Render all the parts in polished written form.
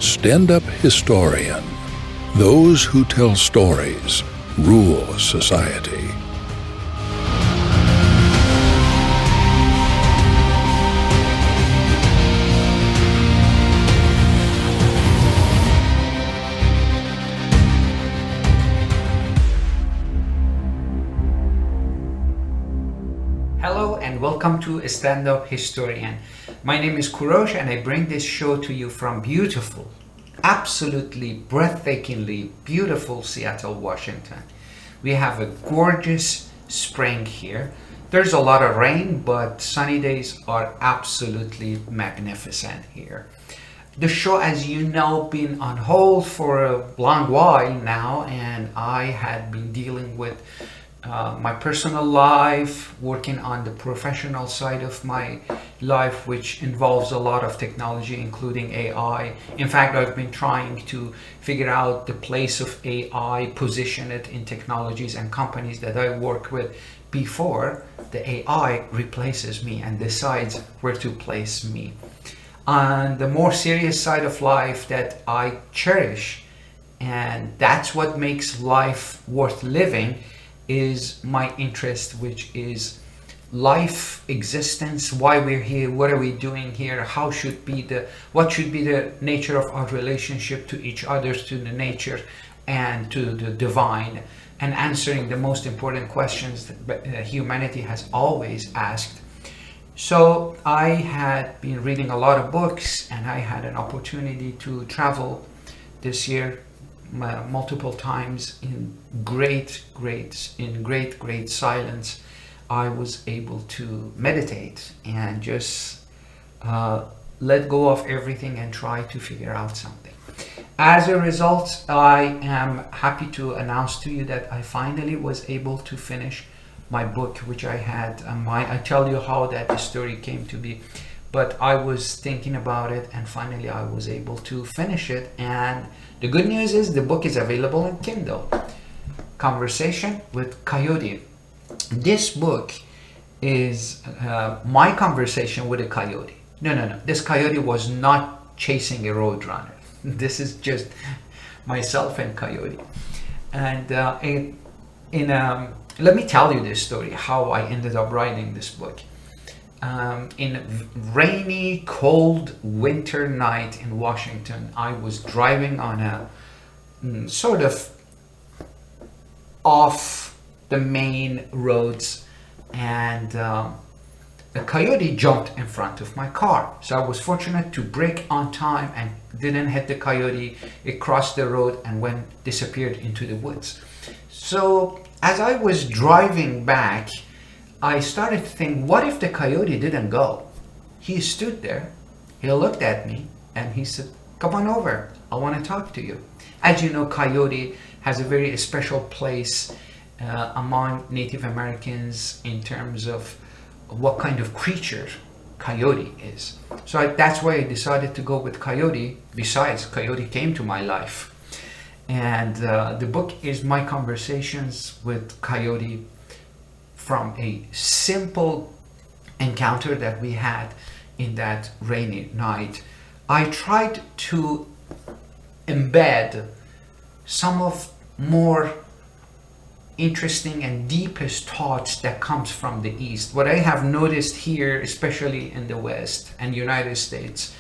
stand-up historian. Those who tell stories rule society. Hello and welcome to Stand-Up Historian. My name is Coyote and I bring this show to you from beautiful, absolutely breathtakingly beautiful Seattle, Washington. We have a gorgeous spring here. There's a lot of rain, but sunny days are absolutely magnificent here. The show, as you know, been on hold for a long while now, and I had been dealing with my personal life, working on the professional side of my life, which involves a lot of technology, including AI. In fact, I've been trying to figure out the place of AI, position it in technologies and companies that I work with before the AI replaces me and decides where to place me. On the more serious side of life that I cherish, and that's what makes life worth living, is my interest, which is life, existence, why we're here, what are we doing here, what should be the nature of our relationship to each other, to the nature and to the divine, and answering the most important questions that humanity has always asked. So I had been reading a lot of books, and I had an opportunity to travel this year multiple times in great silence. I was able to meditate and just let go of everything and try to figure out something. As a result, I am happy to announce to you that I finally was able to finish my book, which I had I tell you how that story came to be, but I was thinking about it and finally I was able to finish it. And the good news is the book is available in Kindle. Conversation with Coyote. This book is my conversation with a coyote. No. This coyote was not chasing a roadrunner. This is just myself and Coyote. And let me tell you this story, how I ended up writing this book. In a rainy, cold winter night in Washington, I was driving on a sort of off the main roads, and a coyote jumped in front of my car. So I was fortunate to brake on time and didn't hit the coyote. It crossed the road and disappeared into the woods. So as I was driving back, I started to think, what if the coyote didn't go? He stood there, he looked at me, and he said, "Come on over, I want to talk to you." As you know, coyote has a very special place among Native Americans in terms of what kind of creature coyote is. So that's why I decided to go with coyote. Besides, coyote came to my life. And the book is my conversations with coyote, from a simple encounter that we had in that rainy night. I tried to embed some of more interesting and deepest thoughts that comes from the East. What I have noticed here, especially in the West and United States,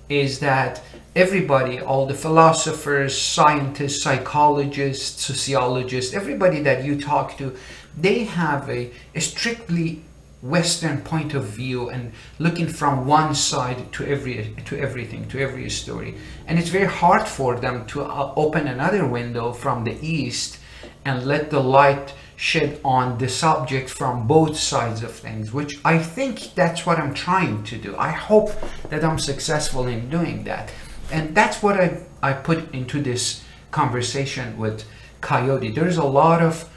is that everybody, all the philosophers, scientists, psychologists, sociologists, everybody that you talk to, they have a strictly Western point of view and looking from one side to everything, to every story. And it's very hard for them to open another window from the East and let the light shed on the subject from both sides of things, which I think that's what I'm trying to do. I hope that I'm successful in doing that. And that's what I put into this conversation with Coyote. There's a lot of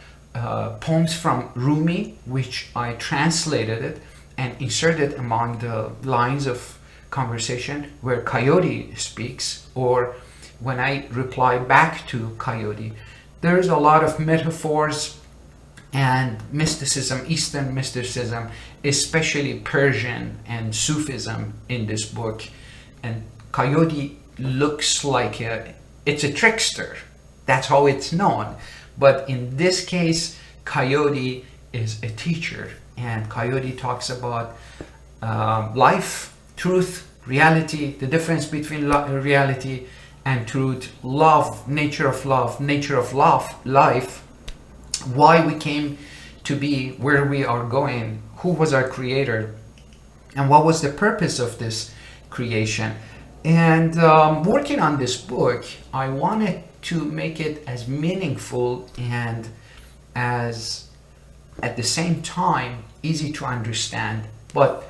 poems from Rumi, which I translated it and inserted among the lines of conversation where Coyote speaks, or when I reply back to Coyote. There's a lot of metaphors and mysticism, Eastern mysticism, especially Persian and Sufism in this book. And Coyote looks like it's a trickster. That's how it's known. But in this case, Coyote is a teacher, and Coyote talks about life, truth, reality, the difference between reality and truth, love, nature of love, life, why we came to be, where we are going, who was our creator, and what was the purpose of this creation. And working on this book, I wanted to make it as meaningful and as, at the same time, easy to understand, but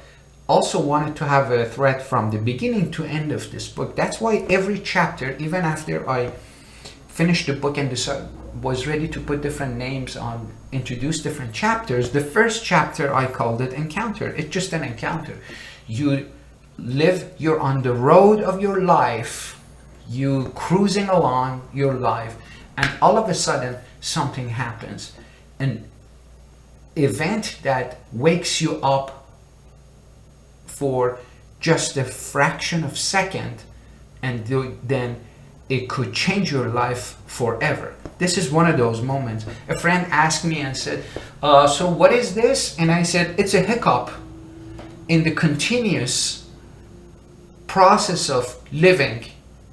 also wanted to have a thread from the beginning to end of this book. That's why every chapter, even after I finished the book and was ready to put different names on, introduce different chapters, the first chapter I called it Encounter. It's just an encounter. You're on the road of your life, you cruising along your life, and all of a sudden something happens. An event that wakes you up for just a fraction of a second, and then it could change your life forever. This is one of those moments. A friend asked me and said, so what is this? And I said, it's a hiccup in the continuous process of living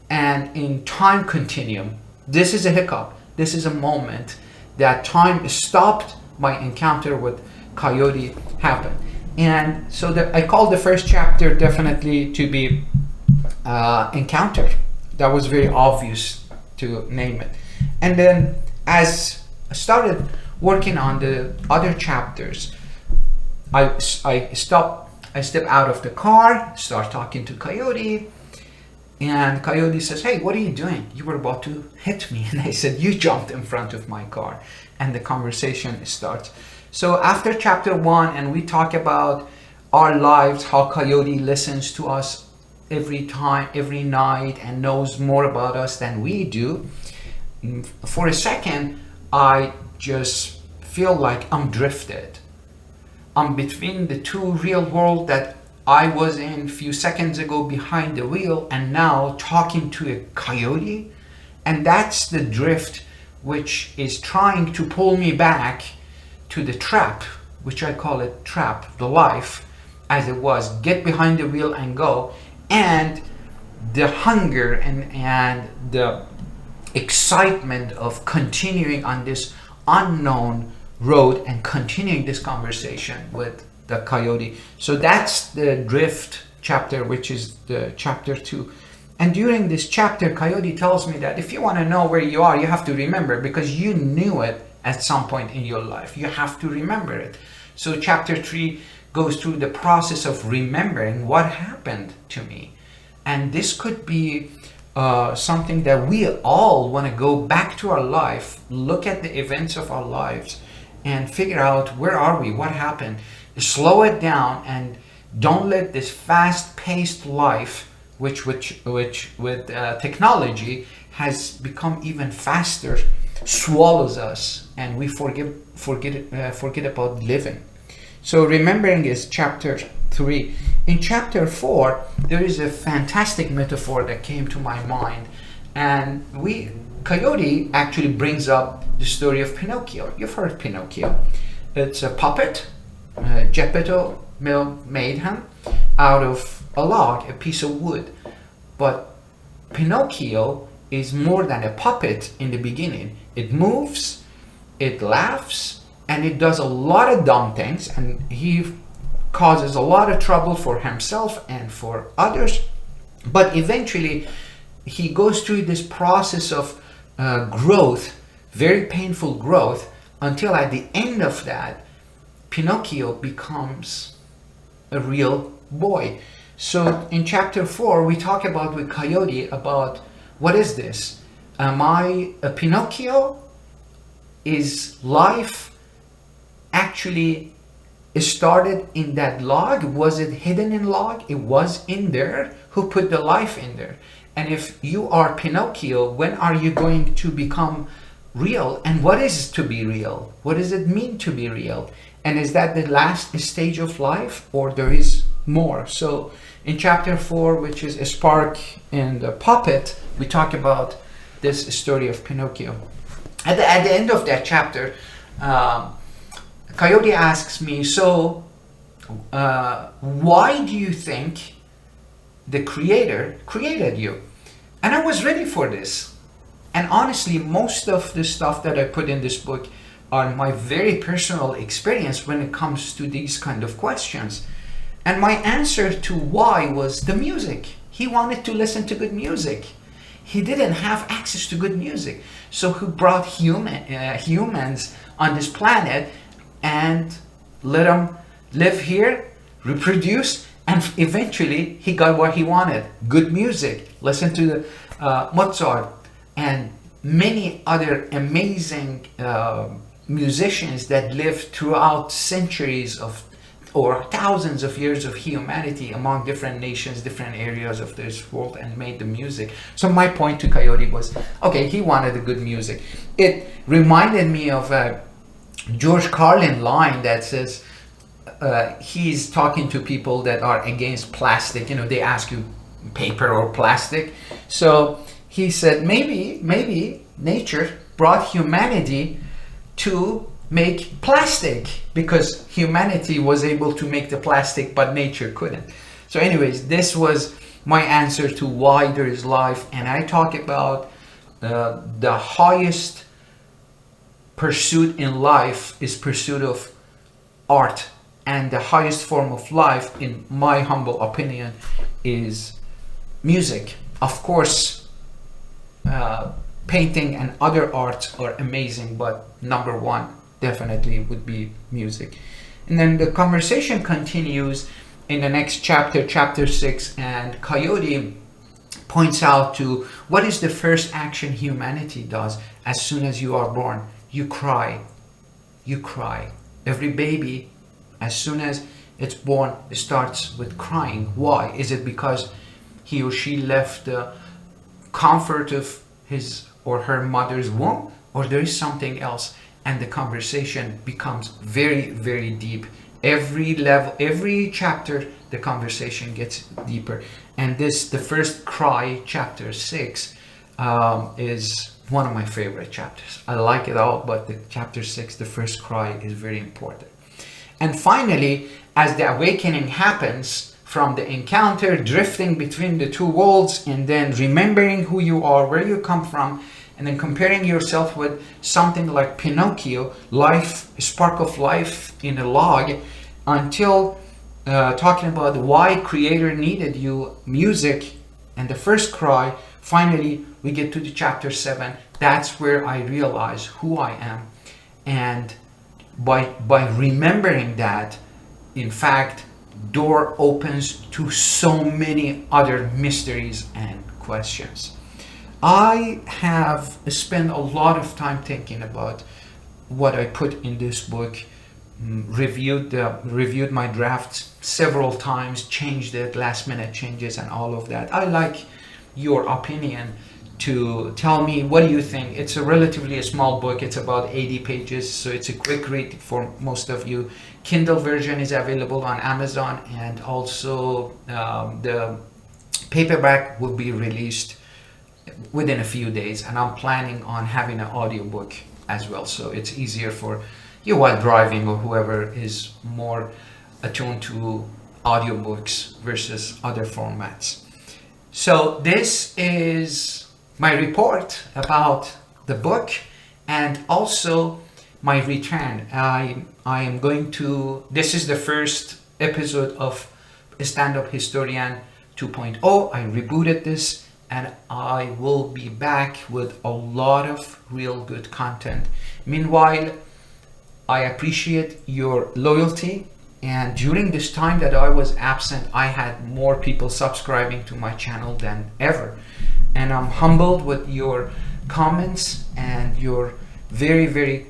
and in time continuum. This is a hiccup. This is a moment that time stopped. My encounter with Coyote happened. And so I called the first chapter definitely to be Encounter. That was very obvious to name it. And then as I started working on the other chapters, I step out of the car, start talking to Coyote, and Coyote says, hey, what are you doing? You were about to hit me. And I said, you jumped in front of my car. And the conversation starts. So after chapter 1, and we talk about our lives, how Coyote listens to us every time, every night, and knows more about us than we do. For a second, I just feel like I'm drifted. I'm between the two real world that I was in a few seconds ago behind the wheel, and now talking to a coyote. And that's the drift which is trying to pull me back to the trap, which I call it trap, the life as it was, get behind the wheel and go. And the hunger and the excitement of continuing on this unknown road and continuing this conversation with the coyote. So that's the drift chapter, which is the chapter 2. And during this chapter, Coyote tells me that if you want to know where you are, you have to remember, because you knew it at some point in your life. You have to remember it. So chapter 3 goes through the process of remembering what happened to me. And this could be something that we all want to go back to our life, look at the events of our lives, and figure out where are we, what happened. Slow it down and don't let this fast-paced life, which with technology has become even faster, swallows us, and we forget about living. So remembering is chapter 3. In chapter 4, there is a fantastic metaphor that came to my mind, and Coyote actually brings up the story of Pinocchio. You've heard Pinocchio. It's a puppet. Geppetto made him out of a log, a piece of wood. But Pinocchio is more than a puppet in the beginning. It moves, it laughs, and it does a lot of dumb things, and he causes a lot of trouble for himself and for others. But eventually he goes through this process of growth, very painful growth, until at the end of that, Pinocchio becomes a real boy. So in chapter 4, we talk about with Coyote about what is this? Am I a Pinocchio? Is life actually started in that log? Was it hidden in log? It was in there. Who put the life in there? And if you are Pinocchio, when are you going to become real? And what is to be real? What does it mean to be real? And is that the last stage of life, or there is more. So in chapter 4, which is a spark in the puppet, we talk about this story of Pinocchio. At the end of that chapter, Coyote asks me, so why do you think the creator created you? And I was ready for this. And honestly, most of the stuff that I put in this book are my very personal experience when it comes to these kind of questions. And my answer to why was the music. He wanted to listen to good music. He didn't have access to good music. So he brought humans on this planet and let them live here, reproduce, and eventually he got what he wanted. Good music. Listen to Mozart and many other amazing musicians that lived throughout centuries of or thousands of years of humanity among different nations, different areas of this world, and made the music. So my point to Coyote was, okay, he wanted the good music. It reminded me of a George Carlin line that says, he's talking to people that are against plastic. You know, they ask you paper or plastic. So he said, maybe nature brought humanity to make plastic because humanity was able to make the plastic, but nature couldn't. So anyways, this was my answer to why there is life. And I talk about the highest pursuit in life is pursuit of art. And the highest form of life, in my humble opinion, is music. Of course, painting and other arts are amazing, but number one definitely would be music. And then the conversation continues in the next chapter, chapter 6, and Coyote points out to what is the first action humanity does as soon as you are born. You cry. You cry. Every baby, as soon as it's born, it starts with crying. Why? Is it because he or she left the comfort of his or her mother's womb, or there is something else? And the conversation becomes very, very deep. Every level, every chapter, the conversation gets deeper. And this, the first cry, chapter 6, is one of my favorite chapters. I like it all, but the chapter 6, the first cry, is very important. And finally, as the awakening happens from the encounter, drifting between the two worlds, and then remembering who you are, where you come from, and then comparing yourself with something like Pinocchio, life, a spark of life in a log, until talking about why creator needed you, music, and the first cry. Finally, we get to the chapter 7. That's where I realize who I am. And by remembering that, in fact, door opens to so many other mysteries and questions. I have spent a lot of time thinking about what I put in this book, reviewed my drafts several times, changed it, last minute changes and all of that. I like your opinion to tell me, what do you think? It's a relatively small book. It's about 80 pages, so it's a quick read for most of you. Kindle version is available on Amazon, and also the paperback will be released within a few days, and I'm planning on having an audiobook as well, so it's easier for you while driving or whoever is more attuned to audiobooks versus other formats. So this is my report about the book, and also my return. I am going to, this is the first episode of Stand-Up Historian 2.0. I rebooted this, and I will be back with a lot of real good content. Meanwhile, I appreciate your loyalty, and during this time that I was absent, I had more people subscribing to my channel than ever. And I'm humbled with your comments and your very, very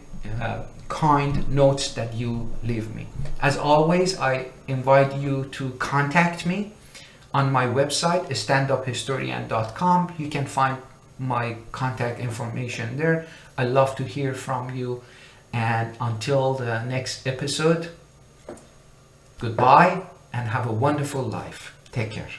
kind notes that you leave me. As always, I invite you to contact me on my website, standuphistorian.com. You can find my contact information there. I love to hear from you. And until the next episode, goodbye and have a wonderful life. Take care.